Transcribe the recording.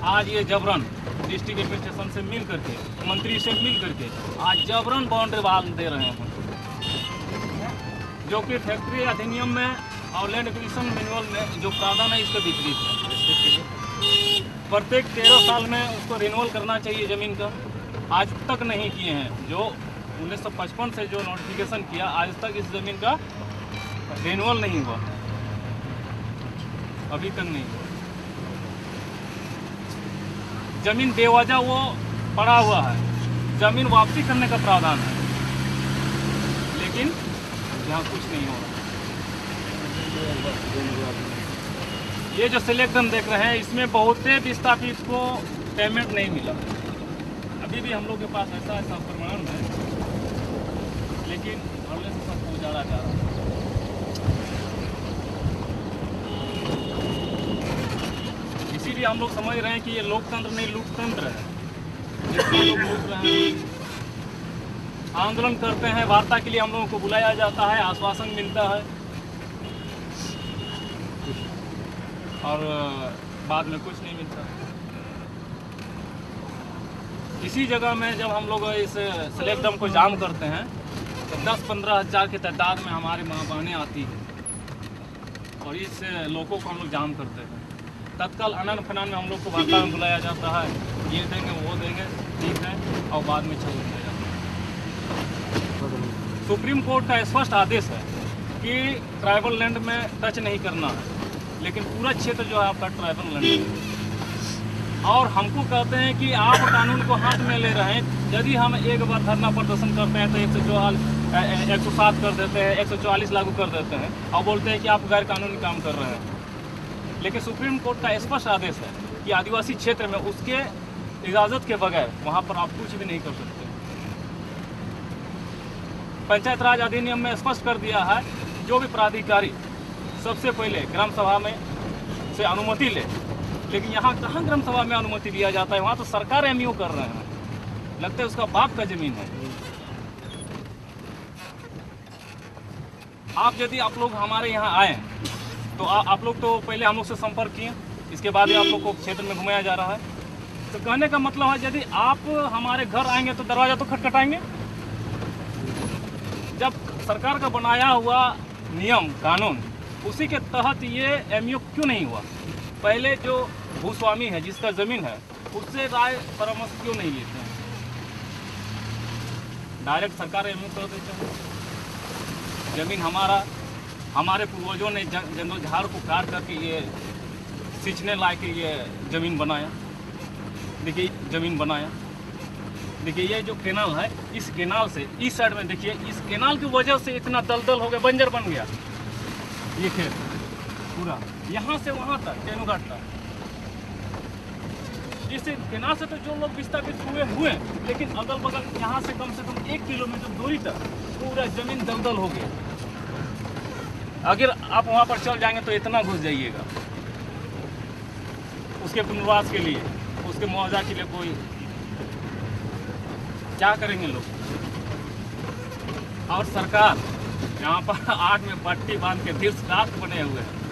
आज ये जबरन डिस्ट्रिक्ट एडमिनिस्ट्रेशन से मिल करके, मंत्री से मिल करके आज जबरन बाउंड्री बांध दे रहे हैं, जो कि फैक्ट्री अधिनियम में और लैंड एक्विजिशन मैनुअल में जो प्रावधान है इसके विपरीत है। प्रत्येक 13 साल में उसको रिन्यूअल करना चाहिए ज़मीन का, आज तक नहीं किए हैं। जो 1955 से जो नोटिफिकेशन किया, आज तक इस ज़मीन का रिन्यूअल नहीं हुआ, अभी तक नहीं हुआ। ज़मीन बेवजह वो पड़ा हुआ है, ज़मीन वापसी करने का प्रावधान है, लेकिन यहाँ कुछ नहीं हो रहा। ये जो सिलेक्शन देख रहे हैं, इसमें बहुत से विस्थापित को पेमेंट नहीं मिला। अभी भी हम लोग के पास ऐसा प्रमाण है, लेकिन हमने से सबको उजाड़ा जा रहा है। इसीलिए हम लोग समझ रहे हैं कि ये लोकतंत्र नहीं लूटतंत्र है, जिसमें लोग लूट रहे हैं। आंदोलन करते हैं, वार्ता के लिए हम लोगों को बुलाया जाता है, आश्वासन मिलता है और बाद में कुछ नहीं मिलता। इसी जगह में जब हम लोग इस स्लैब डैम को जाम करते हैं तो 10-15 हज़ार की तादाद में हमारी माँ बहनें आती हैं और इस लोगों को हम लोग जाम करते हैं। तत्काल आनन फनान में हम लोग को वार्ता में बुलाया जाता है, ये देंगे वो देंगे, ठीक है, और बाद में चल दिया जाता है। सुप्रीम कोर्ट का स्पष्ट आदेश है कि ट्राइबल लैंड में टच नहीं करना है, लेकिन पूरा क्षेत्र जो है आपका ट्राइबल लैंड है। और हमको कहते हैं कि आप कानून को हाथ में ले रहे हैं। यदि हम एक बार धरना प्रदर्शन करते हैं तो 107 कर देते हैं, 144 लागू कर देते हैं और बोलते हैं कि आप गैर कानूनी काम कर रहे हैं। लेकिन सुप्रीम कोर्ट का स्पष्ट आदेश है कि आदिवासी क्षेत्र में उसके इजाज़त के बगैर वहाँ पर आप कुछ भी नहीं कर सकते। पंचायत राज अधिनियम में स्पष्ट कर दिया है, जो भी प्राधिकारी सबसे पहले ग्राम सभा में से अनुमति ले। लेकिन यहाँ कहाँ ग्राम सभा में अनुमति दिया जाता है, वहाँ तो सरकार एमयू कर रहे हैं, लगता है उसका बाप का ज़मीन है। यदि आप लोग हमारे यहाँ आए तो आप लोग तो पहले हम लोग से संपर्क किए, इसके बाद ही आप लोग को क्षेत्र में घुमाया जा रहा है। तो कहने का मतलब है, यदि आप हमारे घर आएंगे तो दरवाज़ा तो खटखटाएंगे। जब सरकार का बनाया हुआ नियम कानून, उसी के तहत ये एमयू क्यों नहीं हुआ? पहले जो भूस्वामी है, जिसका ज़मीन है, उससे राय परामर्श क्यों नहीं लेते हैं? डायरेक्ट सरकार एमयू कर देते हैं। ज़मीन हमारे पूर्वजों ने जंगल झाड़ को काट करके ये सींचने लायक ये ज़मीन बनाया। देखिए ज़मीन बनाया, देखिए ये जो कैनाल है, इस कैनाल से इस साइड में देखिए, इस कैनाल की वजह से इतना दलदल हो गया, बंजर बन गया ये खेत पूरा, यहाँ से वहाँ तक तेनुघाट तक। इस कैनाल से तो जो लोग विस्थापित हुए, लेकिन अगल बगल यहाँ से कम 1 किलोमीटर दूरी तक पूरा ज़मीन दलदल हो गया। अगर आप वहाँ पर चल जाएंगे तो इतना घुस जाइएगा। उसके पुनर्वास के लिए, उसके मुआवजा के लिए कोई क्या करेंगे लोग? और सरकार यहाँ पर 8 में पट्टी बांध के तीर्थ राष्ट्र बने हुए हैं।